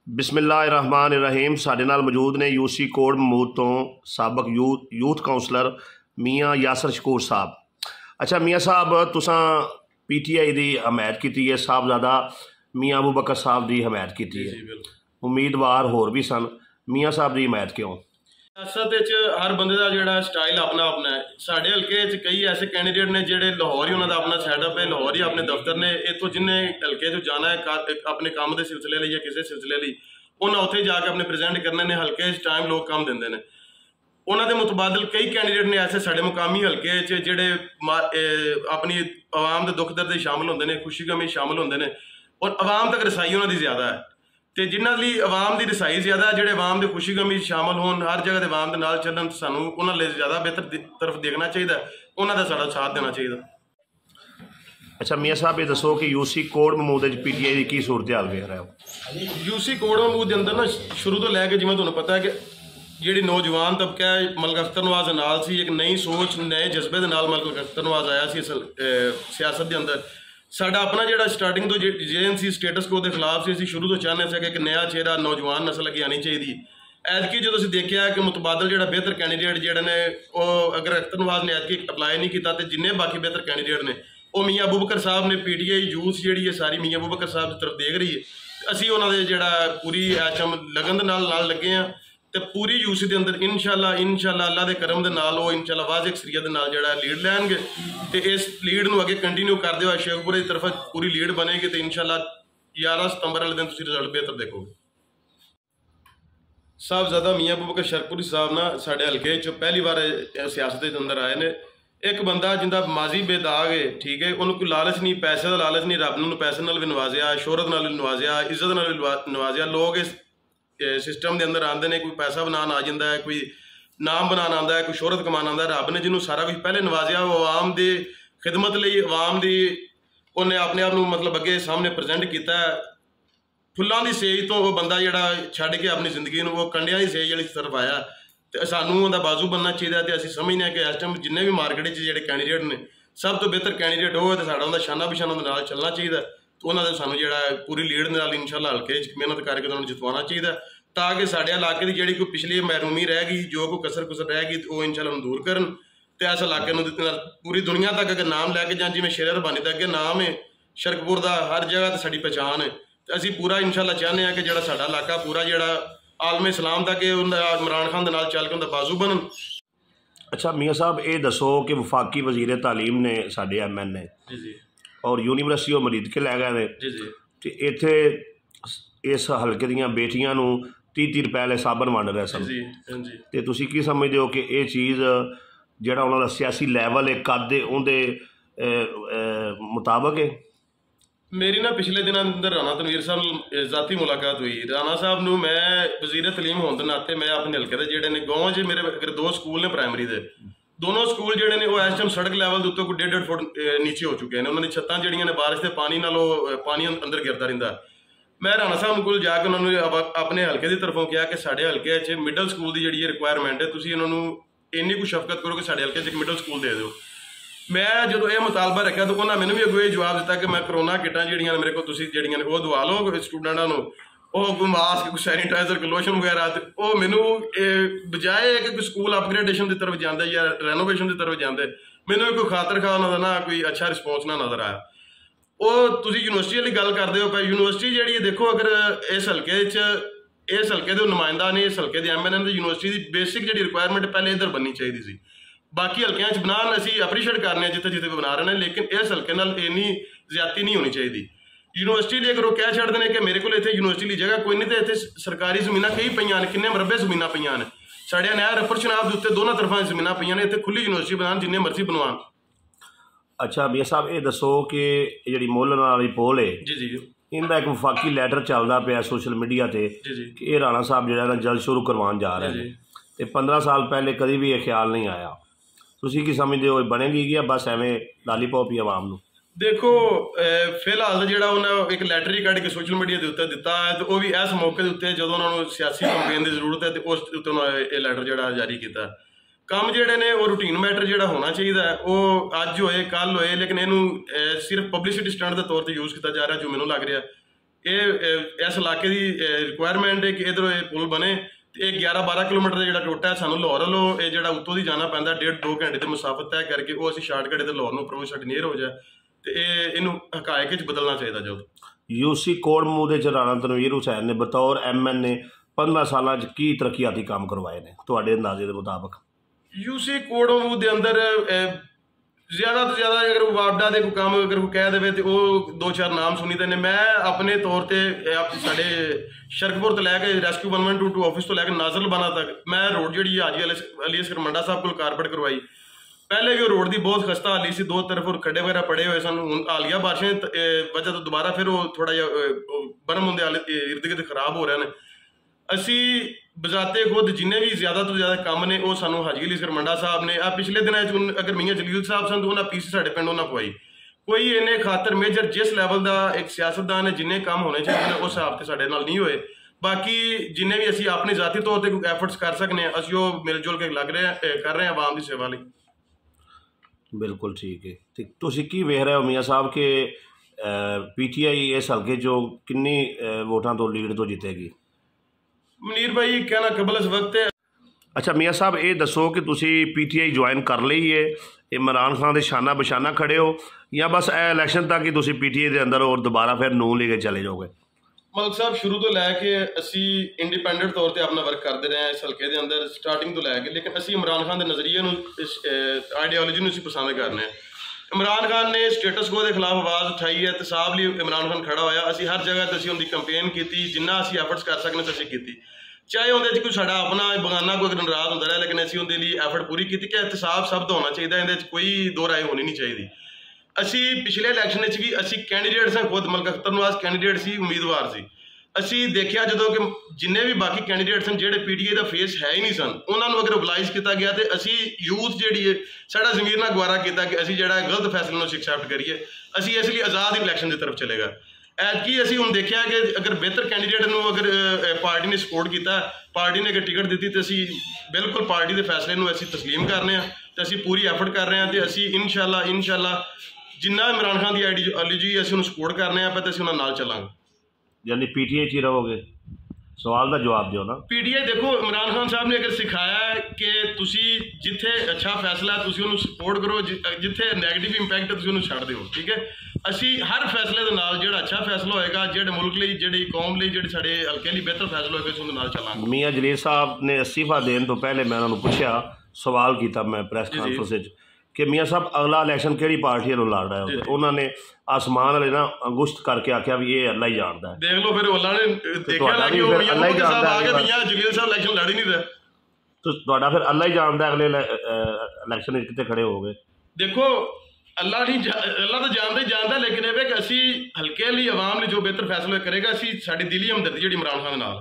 बिस्मिल्लाहिर्रहमानिर्रहीम। साडे नाल मौजूद ने यूसी कोट महमूद तो साबक यूथ काउंसलर मियाँ यासर शकूर साहब। अच्छा मियाँ साहब, तुसां PTI की हमायत की है, साहबजादा मियाँ अबू बकर साहब की हमायत की है, उम्मीदवार होर भी सन, मियाँ साहब की हमायत क्यों? सियासत हर बंदे का जोड़ा स्टाइल अपना अपना है। साढ़े हल्के कई ऐसे कैंडीडेट ने जोड़े लाहौर ही उन्होंने अपना सैटअप है, लाहौर ही अपने दफ्तर ने, इतों जिन्हें हल्के चो जाना है अपने काम के सिलसिले लिए या किसी सिलसिले लिए उन्हें उत्थे जाके अपने प्रेजेंट करने ने, हल्के टाइम लोग काम देंगे ने। उन्होंने मुतबादल कई कैंडीडेट ने ऐसे साढ़े मुकामी हल्के जोड़े अपनी आवाम के दुख दर्द शामिल होंगे ने, खुशी गमी शामिल होंगे ने, और आवाम तक रसाई उन्होंने ज़्यादा है। तो जिन्होंने आवाम की रसाई ज़्यादा है, जोड़े आवाम की खुशी गमी शामिल हो, हर जगह के आवाम के नाल चलन, सानू उन्होंने ज़्यादा बेहतर तरफ देखना चाहिए, उन्होंने साड़ा साथ देना चाहिए। अच्छा मियाँ साहब, ये दसो कि यूसी कोट महमूद PTI की सूरत हाल वेख रहे हो? यूसी कोट महमूद के अंदर ना शुरू तो लैके जिवें तुहानूं पता है कि जी नौजवान तबका है, मलिक अख्तर नवाज नाल सी, एक नई सोच नए जज्बे के नाल मलिक अख्तर नवाज आया सी सियासत के अंदर। साडा अपना जो स्टार्टिंग तो JNC स्टेटस को खिलाफ से असीं शुरू तो चाहते थे कि एक नया चेहरा नौजवान नस्ल अगे आनी चाहिए। ऐतकी जो असीं देखिया कि मुतबादल जो बेहतर कैंडीडेट जोड़े ने, अगर अख्तर नवाज ने ऐतकी अप्लाई नहीं किया तो जिन्ने बाकी बेहतर कैंडीडेट ने वो मियाँ अबू बकर साहब ने, PTI यूथ जी है सारी मियाँ अबू बकर साहब की तरफ देख रही है। असीं उन्होंने जोड़ा पूरी ऐशम लगन नाल लगे हैं, तो पूरी यूसी के अंदर इंशाअल्लाह अल्लाह के करम के नाल वो इंशाअल्लाह वाज़ अक्सरियत के नाल जोड़ा लीड लैनगे, तो इस लीड को अगे कंटिन्यू करते हुए शेखपुरे की तरफ पूरी लीड बनेगी, तो इंशाअल्लाह 11 सितंबर वाले दिन तुसीं रिजल्ट बेहतर देखोगे। साहबजादा मियाँ अबू बकर शरपुरी साहब ना साढ़े हल्के चो पहली बार सियासत के अंदर आए ने। एक बंदा जिंदा माजी बेदाग है, ठीक है, उन्होंने कोई लालच नहीं, पैसे का लालच नहीं, रब ने पैसे नाल भी नवाजिया, शोहरत नाल भी नवाजिया, इज्जत नाल भी नवाजिया। लोग इस सिस्टम के अंदर आते हैं, कोई पैसा बनाना आ जाता है, कोई नाम बनाना आता है, कोई शोहरत कमाना आता है। रब ने जिन्होंने सारा कुछ पहले नवाजिया, वो आवाम की खिदमत लिए, आवाम की उन्हें अपने आप को मतलब अगे सामने प्रजेंट किया। फुलों की सेज तो वो बंदा जोड़ा छड़ के अपनी जिंदगी में वो कंडिया की सेज वाली तरफ आया, तो सानू उनका बाजू बनना चाहिए। तो असीं समझने हैं कि इस टाइम जिन्हें भी मार्केट जो कैंडीडेट ने सब तो बेहतर कैंडीडेट हो, तो साड़ा उनका शाना बिशाना नाल चलना चाहिए, तो उन्होंने सानू जो पूरी लीड नाल इंशाअल्लाह हल्के मेहनत करके उन्होंने जितवाना चाहिए, ताकि साढ़े इलाके की जी कोई पिछली महरूमी रह गई, जो कोई कसर कुसर रह गई, तो वो इंशाअल्लाह दूर करन, तो इस इलाके पूरी दुनिया तक अगर नाम लैके जां, जिवें शेर रबानी का अगे नाम है शरकपुर का, हर जगह तो साड़ी पहचान है। तो असीं पूरा इंशाअल्लाह चाहते हैं कि जो साडा इलाका पूरा जो आलम इस्लाम तक इमरान खान के नाल चल के उनका बाजू बनन। अच्छा मियाँ साहब, ये दसो कि वफाकी वजीर तालीम ने साडे MN ने और यूनीवर्सिटी वो मरीद के लै गए ने, तो इत्थे इस हल्के दियां बेटियां नूं 30 रुपए वाले साबन वंड रहे सन, तो तुसीं की समझदे हो कि ये चीज़ जिहड़ा उन्हां दा सियासी लैवल है, कद है, उहदे मुताबक है? मेरी ना पिछले दिनों अंदर राणा तनवीर साहब जाती मुलाकात हुई। राणा साहब नूं मैं वजीर तलीम होने के नाते मैं अपने हल्के के जोड़े ने गाँव च मेरे अगर 2 स्कूल ने प्राइमरी के, दोनों स्कूल जोड़े ने वो इस टाइम सड़क लैवल के उत्ते कोई 1.5 फुट नीचे हो चुके हैं। उन्होंने छत्तां जड़ियां ने बारिश के पानी नाल पानी अंदर गिरता रहिंदा। मैं राणा साहब को जाके उन्होंने अपने हल्के की तरफों कहा कि साढ़े हल्के च मिडल स्कूल की जी रिक्वायरमेंट है, तुसीं इन्होंने इन्नी कुछ शफकत करो कि साढ़े हल्के च एक मिडल स्कूल दे दो। मैं जो ये मुतालबा रखा तो उन्होंने मैंने भी अगो ये जवाब दिता कि मैं कोरोना किटां जिहड़ियां मेरे को तुसीं जिहड़ियां ने वो दवा लो स्टूडेंटां नूं, कोई मास्क, कोई सैनीटाइजर, कोई लोशन वगैरह, तो वो मैनू बजाए कि स्कूल अपग्रेडेशन की तरफ जाते या रेनोवेशन की तरफ जाते, मैनू कोई खातर खा उन्होंने ना कोई अच्छा रिस्पॉन्स ना नज़र आया। वो तुसीं यूनिवर्सिटी वाली गल करते हो, पर यूनिवर्सिटी जी देखो अगर इस हल्के इस हल्के के नुमाइंदा ने, इस हल्के के MN ने, यूनिवर्सिटी की बेसिक जी रिक्वायरमेंट पहले इधर बननी चाहिए थी। बाकी हल्कों च बनान असीं अप्रीशिएट करने जिते जिते भी बना रहे हैं, लेकिन इस हल्के नाल इन्नी ज्यादती नहीं होनी चाहिए। यूनिवर्सिटी लिए अगर वो कह छड़ते हैं कि मेरे को इतने यूनिवर्सिटी जगह कोई नहीं, तो इतने सरकारी जमीन कई पईयां ने, किन्ने मरबे जमीन पईयां ने, साढ़े नहर रफर शनाब के उत्ते दोनों तरफा जमीन पईयां ने, इतने खुली यूनिवर्सिटी बनान जिन्ने मर्जी बनवान। अच्छा मियाँ साहब, ये दसो कि जी मुल्ल वाली पोल है इनका एक वफाकी लैटर चलता पाया सोशल मीडिया से कि ये राणा साहब जो ना जल्द शुरू करवान जा रहे हैं, तो 15 साल पहले कभी भी ये ख्याल नहीं आया, तुसीं की समझदे हो बनेगी या बस एवें लालीपॉप ही आवाम नूं? देखो फिलहाल जो उन्हें एक लैटर ही कढ़ के सोशल मीडिया के उत्ते दिता है, तो वह भी इस मौके के उत्ते जो उन्होंने सियासी कंपेन की जरूरत है, तो उस उत्ते ये लैटर जो जारी किया। काम जोड़े ने वो रूटीन मैटर जो होना चाहिए वो अज होए कल होए, लेकिन इनू सिर्फ पब्लिसिटी स्टंट के तौर पर यूज़ किया जा रहा, जो मैनू लग रहा इस इलाके की रिक्वायरमेंट है कि इधरों पुल बने। तो 11-12 किलोमीटर का जो टोटा है, सानू लाहौर वालों जो उत्तों की जाना पैंदा 1.5-2 घंटे की मुसाफत तय करके वो असीं शार्टकट इधर लाहौर में अप्रोच साडी नीयर हो जाए। तो इनू हकायक च बदलना चाहिए जल्द। यूसी कोड़मूह दे राणा तनवीर हुसैन ने बतौर MN 15 साल की तरक्याती काम करवाए ने तुहाडे अंदाजे के मुताबिक? यूसी कोड़मूह के अंदर ज़्यादा तो ज़्यादा अगर वार्डा के कोई काम अगर कोई कह दे तो वो 2-4 नाम सुनी दे ने। मैं अपने तौर पर साढ़े शरकपुर तो लैके रेस्क्यू 1122 ऑफिस तो लैके नाजरलबाना तक मैं रोड जी हाजी अली असगर मंडा साहब को कारपेट करवाई। पहले भी रोड की बहुत खस्ता हाली सी, 2 तरफ खड्डे वगैरह पड़े हुए सन। हुण हालिया बारिशें वजह तो दोबारा फिर वो थोड़ा जिहा बर्म होंदे इर्द गिर्द खराब हो रहे हैं। असी बजाते खुद जिन्हें भी ज़्यादा तो ज़्यादा काम ने वो सानू हाजी अली असगर मंडा साहब ने पिछले दिनों अगर मियाँ जलील साहब सन तो उन्हें PC साढ़े पिंड उन्हें पवाई। कोई इन्हें खातर मेजर जिस लैवल का एक सियासतदान है जिन्हें काम होने चाहिए उस हिसाब से साढ़े नाल नहीं होए। बाकी जिन्हें भी असी अपने जाती तौर पर कोई एफर्ट्स कर सकते हैं असी वो मिलजुल के लग रहे हैं कर रहे हैं आवाम की सेवा लई। बिल्कुल ठीक है। तो तुसीं की वेख रहे हो मियाँ साहब के PTI इस हल्के चो किन्नी वोटां तो लीड तो जीतेगी? मनीर भाई कहना कबल इस वक्त है। अच्छा मियाँ साहब ये दसो कि तुसी PTI ज्वाइन कर ली है, इमरान खान के शाना बशाना खड़े हो या बस इलैक्शन तक ही तुसी PTI के अंदर और दोबारा फिर नूं लेके चले जाओगे? मलिक साहब शुरू तो लैके असी इंडिपेंडेंट तौर पर अपना वर्क करते रहे हैं इस हल्के के अंदर स्टार्टिंग तो लैके, लेकिन असी इमरान खान के नज़रिए आइडियोलॉजी में पसंद करने। इमरान खान ने स्टेटस को के खिलाफ आवाज़ उठाई है तो साहब लिए इमरान खान खड़ा होया। असी हर जगह तो असी उनकी कंपेन की, जिन्ना असी एफर्ट्स कर सकने असी की, चाहे उन्हें कोई साड़ा अपना बगाना कोई नाराज होता रहा, लेकिन असी उनके लिए एफर्ट पूरी की कि एहतसाब सब तो होना चाहिए, इहदे कोई दो राय होनी नहीं चाहिए। असी पिछले इलैक्शन भी असी कैंडीडेट्स हैं, खुद मलिक अख्तर नवाज कैंडीडेट से उम्मीदवार से। असी देखा जो कि जिन्हें भी बाकी कैंडीडेट सन जो PTI का फेस है ही नहीं सन उन्होंने अगर ओबलाइज किया गया तो असी यूथ जी है साड़ा जमीर ना गुआरा किया कि असी जो गलत फैसले एक्सैप्ट करिए। असी इसलिए आज़ाद इलैक्शन की तरफ चलेगा। ऐतकी असी हम देखा कि अगर बेहतर कैंडीडेट को अगर पार्टी ने सपोर्ट किया, पार्टी ने अगर टिकट दी तो असी बिल्कुल पार्टी के फैसले में असी तस्लीम करने तो असी पूरी एफर्ट कर रहे हैं। तो असी इंशाल्लाह जिन्ना इमरान खान की आइडियोलॉजी असी उन्हें सपोर्ट करने तो असी उन्होंने नाल चलांगे। यानी PTI च ही रहोगे? सवाल का जवाब दो ना। PTI देखो इमरान खान साहब ने अगर सिखाया है कि तुसी जिथे अच्छा फैसला तुसी उन्हें सपोर्ट करो, जिथे नैगेटिव इंपैक्ट तुसी उन्हें छड़ दो। ठीक है, असी हर फैसले के नाल जो अच्छा फैसला होएगा जो मुल्क लिए जी कौम लिए जो साढ़े हल्के लिए बेहतर फैसला होएगा उस नाल चलांगे। मियाँ जलील साहब ने इस्तीफा देने तो पहले मैं उन्होंने पूछा सवाल किया मैं प्रेस कॉन्फ्रेंस कि मियाँ साहब अगला इलैक्शन किहड़ी पार्टी वालों लड़ रहा है, उन्होंने आसमान वाले ना अंगुश्त करके आख्या भी ये अल्लाह ही जानता है। देख लो फिर अल्लाह ने देखा ना कि वो मियाँ साहब आ गए, मियाँ जलील साहब इलैक्शन लड़ ही नहीं रहे तो तुहाडा फिर अल्लाह ही जानता है अगले इलैक्शन कितने खड़े हो गए। देखो अल्लाह तो जानता ही जानता, लेकिन ये कि असी हल्के लिए आवाम लिए जो बेहतर फैसला करेगा असी साडी दिली हमदर्दी जी इमरान खान नाल।